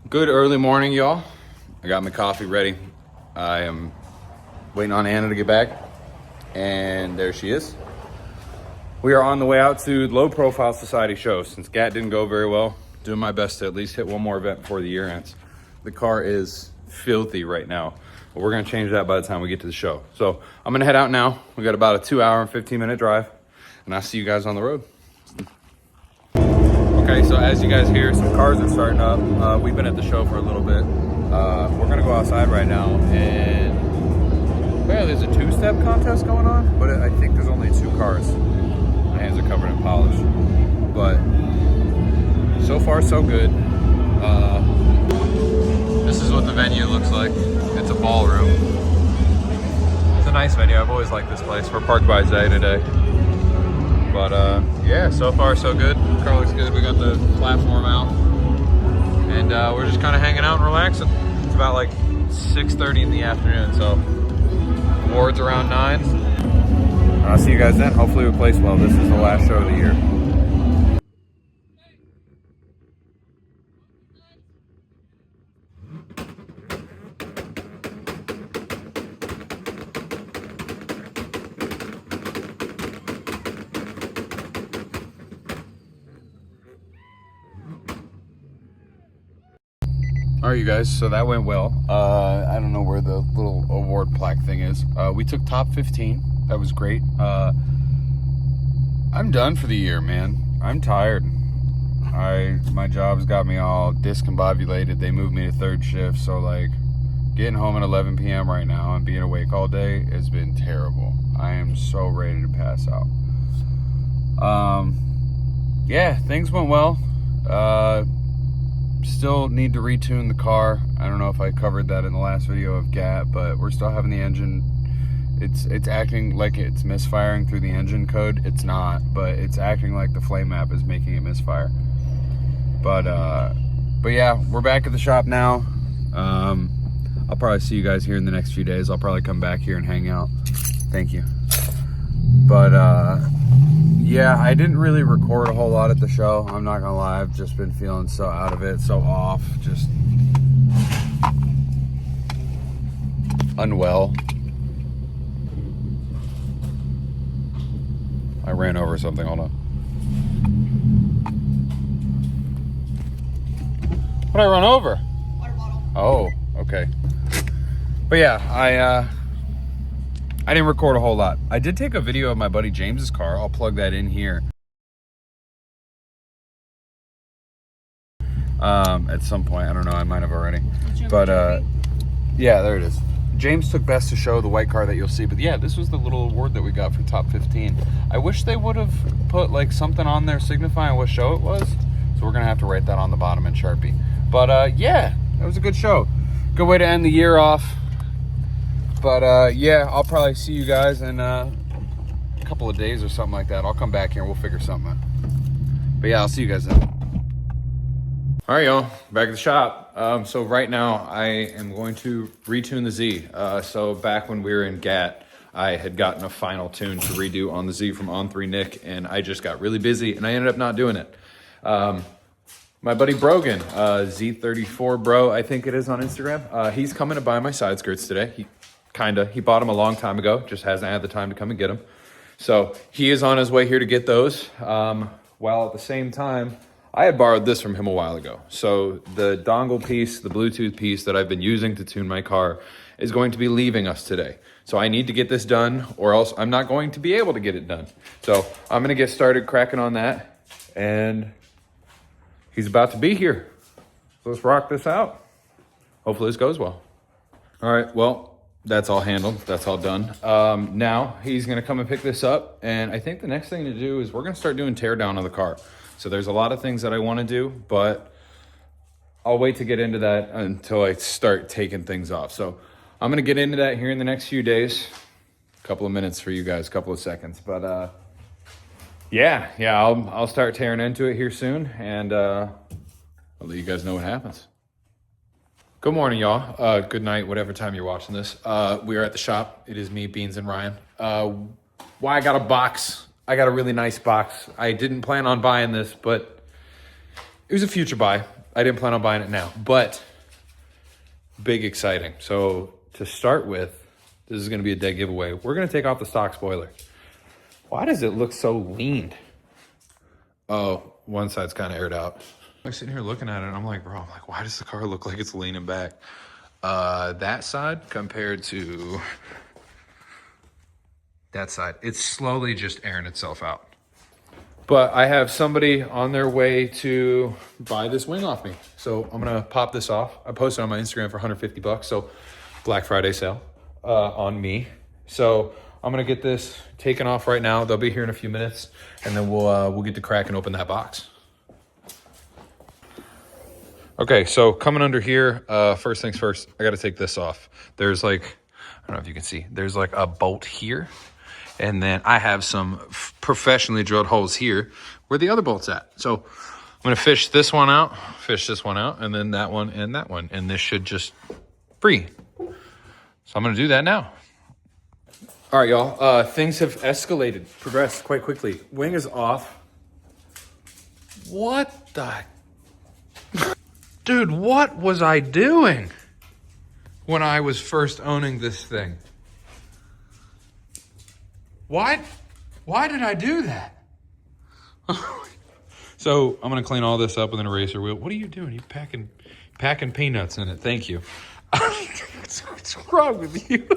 Good early morning, y'all. I got my coffee ready. I am waiting on Anna to get back, and there she is. We are on the way out to Low Profile Society show. Since GAT didn't go very well, doing my best to at least hit one more event before the year ends. The car is filthy right now, but we're gonna change that by the time we get to the show. So I'm gonna head out now. We got about a 2-hour and 15-minute drive, and I'll see you guys on the road. Okay, so as you guys hear, some cars are starting up. We've been at the show for a little bit. We're gonna go outside right now, and apparently there's a two-step contest going on, but I think there's only 2 cars. My hands are covered in polish, but so far so good. This is what the venue looks like. It's a ballroom. It's a nice venue. I've always liked this place. We're parked by Zay today. But yeah, so far so good. Car looks good. We got the platform out, and we're just kind of hanging out and relaxing. It's about like 6:30 in the afternoon, so awards around 9. I'll see you guys then. Hopefully we place well. This is the last show of the year. All right, you guys, so that went well. I don't know where the little award plaque thing is. We took top 15. That was great. I'm done for the year, man. I'm tired. My job's got me all discombobulated. They moved me to 3rd shift, so like getting home at 11 p.m. right now and being awake all day has been terrible. I am so ready to pass out. Yeah, things went well. Still need to retune the car. I don't know if I covered that in the last video of GAT, but we're still having the engine. It's acting like it's misfiring through the engine code. It's not, but it's acting like the flame map is making it misfire. But yeah, we're back at the shop now. I'll probably see you guys here in the next few days. I'll probably come back here and hang out. Thank you. But yeah, I didn't really record a whole lot at the show. I'm not gonna lie, I've just been feeling so out of it, so off, just unwell. I ran over something, hold on. What did I run over? Water bottle. Oh, okay. But yeah, I didn't record a whole lot. I did take a video of my buddy James's car. I'll plug that in here. At some point, I don't know, I might have already. But yeah, there it is. James took best to show, the white car that you'll see. But yeah, this was the little award that we got for top 15. I wish they would have put like something on there signifying what show it was. So we're gonna have to write that on the bottom in Sharpie. But yeah, that was a good show. Good way to end the year off. But yeah, I'll probably see you guys in a couple of days or something like that. I'll come back here and we'll figure something out. But yeah, I'll see you guys then. All right, y'all, back at the shop. So right now I am going to retune the Z. So back when we were in GAT, I had gotten a final tune to redo on the Z from On3 Nick, and I just got really busy and I ended up not doing it. My buddy Brogan, Z34 Bro, I think it is on Instagram. He's coming to buy my side skirts today. He bought them a long time ago, just hasn't had the time to come and get them. So he is on his way here to get those. While at the same time, I had borrowed this from him a while ago. So the dongle piece, the Bluetooth piece that I've been using to tune my car is going to be leaving us today. So I need to get this done or else I'm not going to be able to get it done. So I'm gonna get started cracking on that, and he's about to be here. So let's rock this out. Hopefully this goes well. All right, well, that's all handled, that's all done. Now he's gonna come and pick this up, and I think the next thing to do is we're gonna start doing tear down of the car. So there's a lot of things that I wanna do, but I'll wait to get into that until I start taking things off. So I'm gonna get into that here in the next few days. A couple of minutes for you guys, a couple of seconds. But yeah, I'll start tearing into it here soon, and I'll let you guys know what happens. Good morning, y'all. Good night, whatever time you're watching this. We are at the shop. It is me, Beans, and Ryan. Why I got a box. I got a really nice box. I didn't plan on buying this, but it was a future buy. I didn't plan on buying it now, but big exciting. So to start with, this is gonna be a dead giveaway. We're gonna take off the stock spoiler. Why does it look so leaned? Oh, one side's kind of aired out. I'm sitting here looking at it and I'm like, bro, why does the car look like it's leaning back? That side compared to that side, it's slowly just airing itself out. But I have somebody on their way to buy this wing off me. So I'm gonna pop this off. I posted on my Instagram for 150 bucks. So Black Friday sale on me. So I'm gonna get this taken off right now. They'll be here in a few minutes, and then we'll get to crack and open that box. Okay, so coming under here, first things first, I gotta take this off. There's like, I don't know if you can see, there's like a bolt here. And then I have some professionally drilled holes here where the other bolt's at. So I'm gonna fish this one out, and then that one, and this should just free. So I'm gonna do that now. All right, y'all, things have escalated, progressed quite quickly. Wing is off. What the? Dude, what was I doing when I was first owning this thing? Why did I do that? So I'm gonna clean all this up with an eraser wheel. What are you doing? You packing peanuts in it. Thank you. What's wrong with you?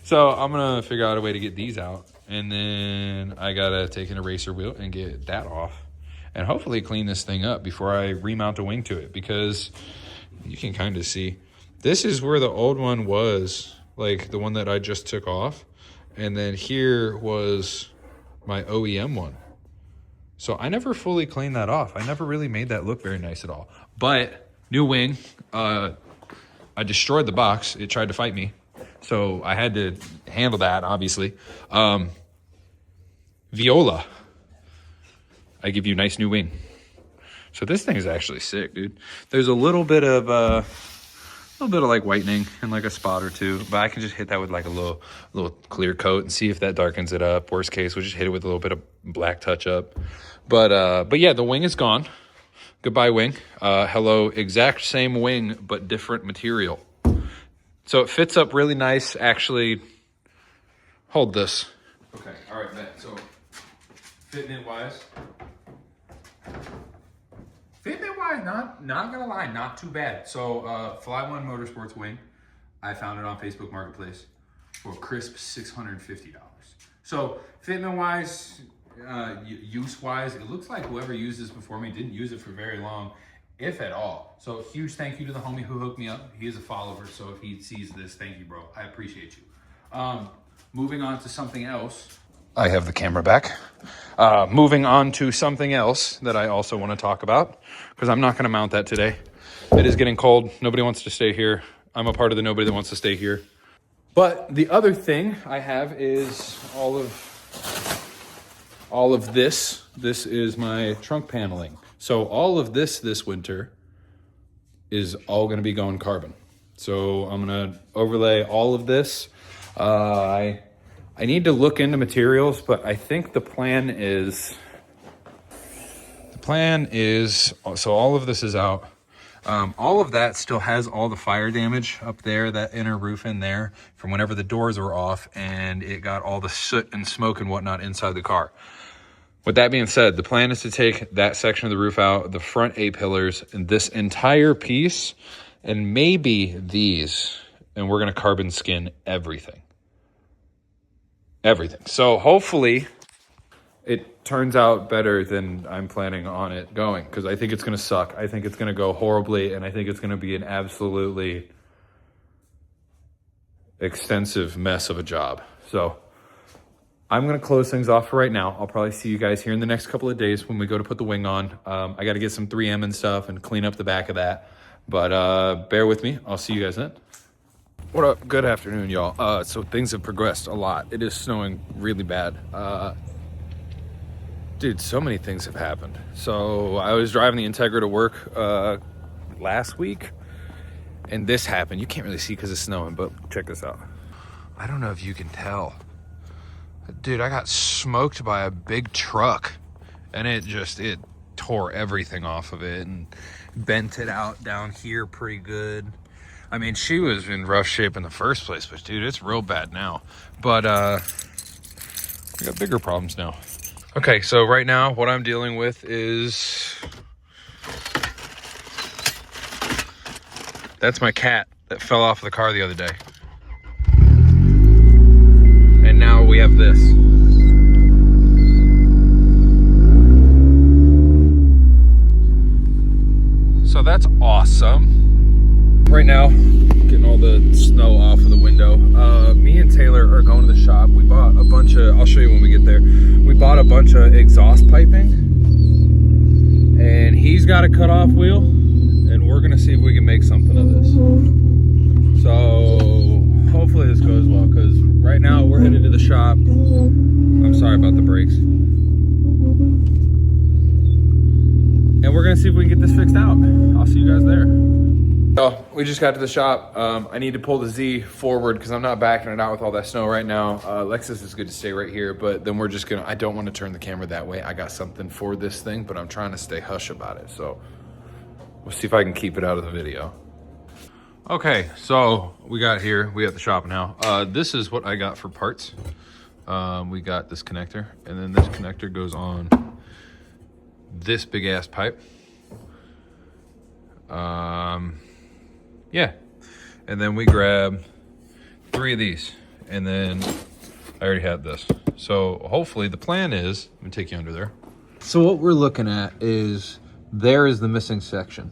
So I'm gonna figure out a way to get these out, and then I gotta take an eraser wheel and get that off, and hopefully clean this thing up before I remount a wing to it, because you can kind of see this is where the old one was, like the one that I just took off. And then here was my OEM one. So I never fully cleaned that off. I never really made that look very nice at all. But new wing, I destroyed the box. It tried to fight me. So I had to handle that, obviously. Viola, I give you a nice new wing. So this thing is actually sick, dude. There's a little bit of like whitening and like a spot or two, but I can just hit that with like a little clear coat and see if that darkens it up. Worst case, we'll just hit it with a little bit of black touch up. But yeah, the wing is gone. Goodbye, wing. Hello, exact same wing, but different material. So it fits up really nice. Actually, hold this. Okay, all right, man. So fitment wise, not gonna lie, not too bad. So Fly One Motorsports wing, I found it on Facebook Marketplace for a crisp $650. So fitment wise, use wise, it looks like whoever used this before me didn't use it for very long, if at all. So huge thank you to the homie who hooked me up. He is a follower, so if he sees this, thank you, bro. I appreciate you. Moving on to something else. I have the camera back. Moving on to something else that I also want to talk about, because I'm not going to mount that today. It is getting cold. Nobody wants to stay here. I'm a part of the nobody that wants to stay here. But the other thing I have is all of this. This is my trunk paneling. So all of this winter is all going to be going carbon. So I'm going to overlay all of this. I need to look into materials, but I think the plan is, so all of this is out. All of that still has all the fire damage up there, that inner roof in there, from whenever the doors were off and it got all the soot and smoke and whatnot inside the car. With that being said, the plan is to take that section of the roof out, the front A-pillars, and this entire piece, and maybe these, and we're gonna carbon skin everything. Everything. So hopefully it turns out better than I'm planning on it going, because I think it's going to suck. I think it's going to go horribly, and I think it's going to be an absolutely extensive mess of a job. So I'm going to close things off for right now. I'll probably see you guys here in the next couple of days when we go to put the wing on. I got to get some 3M and stuff and clean up the back of that. But bear with me. I'll see you guys then. What up? Good afternoon, y'all. So things have progressed a lot. It is snowing really bad. Dude, so many things have happened. So I was driving the Integra to work last week, and this happened. You can't really see because it's snowing, but check this out. I don't know if you can tell. Dude, I got smoked by a big truck, and it tore everything off of it and bent it out down here pretty good. I mean, she was in rough shape in the first place, but dude, it's real bad now. But we got bigger problems now. Okay, so right now what I'm dealing with is, that's my cat that fell off of the car the other day. And now we have this. So that's awesome. Right now, getting all the snow off of the window. Me and Taylor are going to the shop. We bought a bunch of, I'll show you when we get there. We bought a bunch of exhaust piping. And he's got a cut-off wheel. And we're gonna see if we can make something of this. So hopefully this goes well, because right now we're headed to the shop. I'm sorry about the brakes. And we're gonna see if we can get this fixed out. I'll see you guys there. So we just got to the shop. I need to pull the Z forward because I'm not backing it out with all that snow right now. Lexus is good to stay right here, but then we're just gonna, I don't want to turn the camera that way. I got something for this thing, but I'm trying to stay hush about it. So we'll see if I can keep it out of the video. Okay, so we got here, we at the shop now. This is what I got for parts. We got this connector, and then this connector goes on this big ass pipe. Yeah, and then we grab 3 of these, and then I already had this. So hopefully the plan is, let me take you under there. So what we're looking at is, there is the missing section.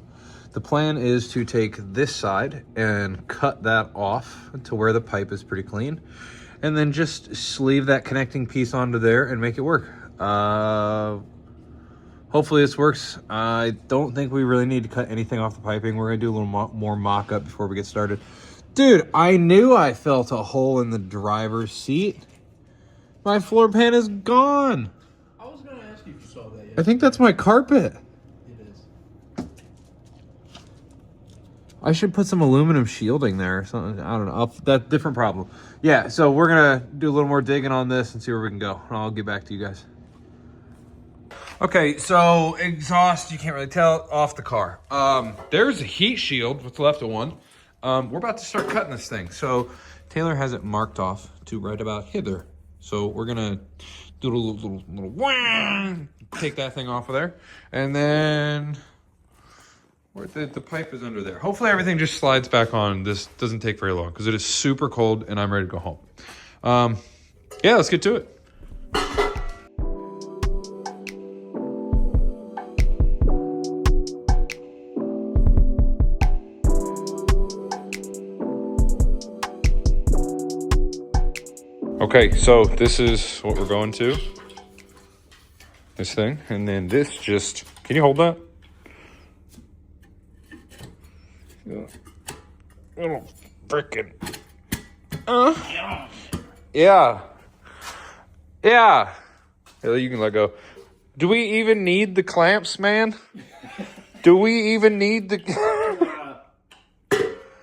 The plan is to take this side and cut that off to where the pipe is pretty clean, and then just sleeve that connecting piece onto there and make it work. Hopefully this works. I don't think we really need to cut anything off the piping. We're gonna do a little more mock-up before we get started. Dude, I knew I felt a hole in the driver's seat. My floor pan is gone. I was gonna ask you if you saw that yet. I think that's my carpet. I should put some aluminum shielding there or something. I don't know. That's a different problem. Yeah, so we're going to do a little more digging on this and see where we can go. And I'll get back to you guys. Okay, so exhaust, you can't really tell, off the car. There's a heat shield, what's left of one. We're about to start cutting this thing. So Taylor has it marked off to right about hither. So we're going to do a little whang, take that thing off of there. And then... the pipe is under there. Hopefully everything just slides back on. This doesn't take very long because it is super cold and I'm ready to go home. Yeah, let's get to it. Okay, so this is what we're going to. This thing, and then this just, can you hold that? Little frickin'. Yeah. Yeah. You can let go. Do we even need the clamps, man? Do we even need the...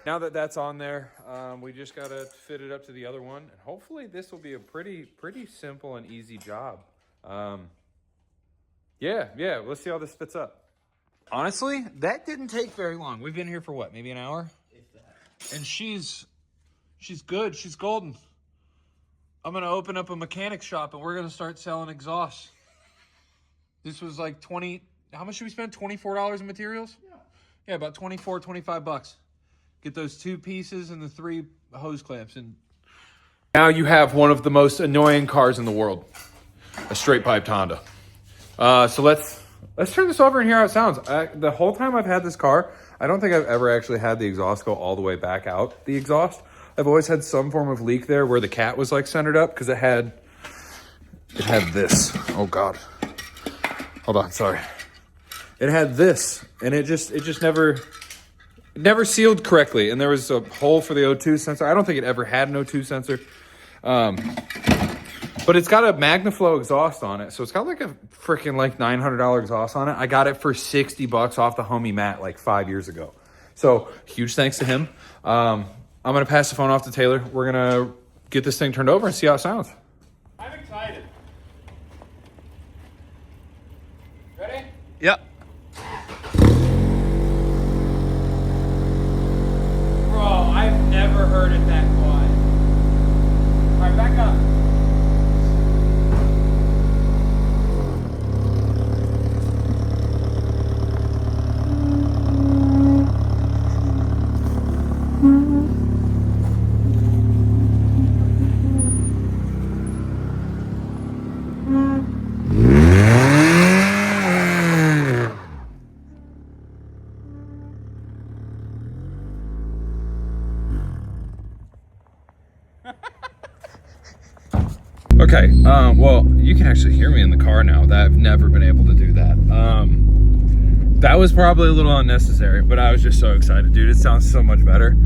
Now that that's on there, we just got to fit it up to the other one. And hopefully this will be a pretty simple and easy job. Yeah, let's see how this fits up. Honestly, that didn't take very long. We've been here for what, maybe an hour? And she's good. She's golden. I'm going to open up a mechanic shop and we're going to start selling exhausts. This was like 20, how much did we spend? $24 in materials? Yeah, about 24, 25 bucks. Get those 2 pieces and the 3 hose clamps. And now you have one of the most annoying cars in the world. A straight piped Honda. So let's turn this over and hear how it sounds. The whole time I've had this car, I don't think I've ever actually had the exhaust go all the way back out the exhaust. I've always had some form of leak there where the cat was like centered up because it had this. Oh God. Hold on, sorry. It had this and it just never sealed correctly. And there was a hole for the O2 sensor. I don't think it ever had an O2 sensor. But it's got a MagnaFlow exhaust on it. So it's got like a freaking like $900 exhaust on it. I got it for 60 bucks off the homie Matt like 5 years ago. So huge thanks to him. I'm going to pass the phone off to Taylor. We're going to get this thing turned over and see how it sounds. I'm excited. Ready? Yep. Bro, I've never heard it that quiet. All right, back up. Okay, well, you can actually hear me in the car now. I've never been able to do that. That was probably a little unnecessary, but I was just so excited, dude. It sounds so much better.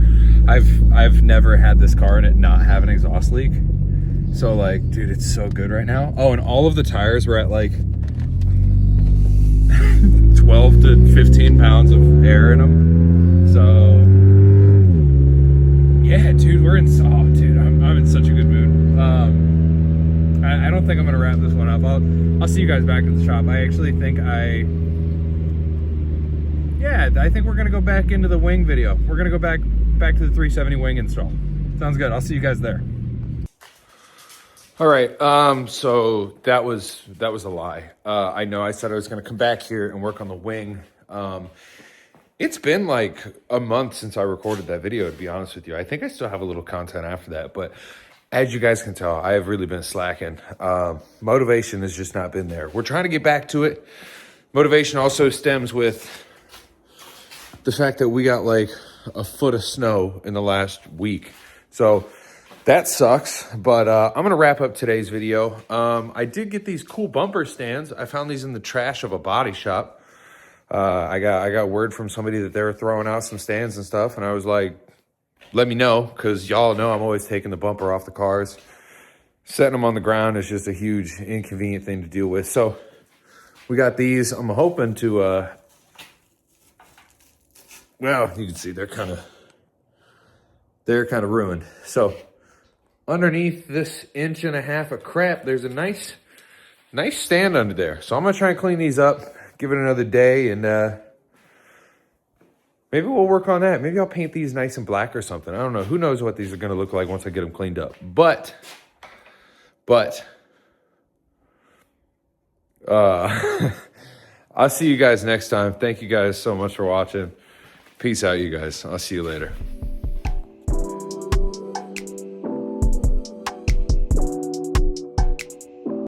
I've never had this car and it not have an exhaust leak. So like, dude, it's so good right now. Oh, and all of the tires were at like 12 to 15 pounds of air in them. So yeah, dude, we're in dude, I'm in such a good mood. I don't think I'm gonna wrap this one up. I'll see you guys back at the shop. I actually think I think we're gonna go back into the wing video. We're gonna go back to the 370 wing install. Sounds good. I'll see you guys there. All right, so that was a lie. I know I said I was gonna come back here and work on the wing. It's been like a month since I recorded that video, to be honest with you. I think I still have a little content after that, but as you guys can tell, I have really been slacking. Motivation has just not been there. We're trying to get back to it. Motivation also stems with the fact that we got like a foot of snow in the last week. So that sucks, but I'm gonna wrap up today's video. I did get these cool bumper stands. I found these in the trash of a body shop. I got word from somebody that they were throwing out some stands and stuff, and I was like, let me know, because y'all know I'm always taking the bumper off the cars. Setting them on the ground is just a huge inconvenient thing to deal with. So we got these. I'm hoping to, well, you can see they're kind of ruined. So underneath this 1.5 inches of crap, there's a nice stand under there. So I'm gonna try and clean these up, give it another day, and maybe we'll work on that. Maybe I'll paint these nice and black or something. I don't know. Who knows what these are going to look like once I get them cleaned up. But, I'll see you guys next time. Thank you guys so much for watching. Peace out, you guys. I'll see you later.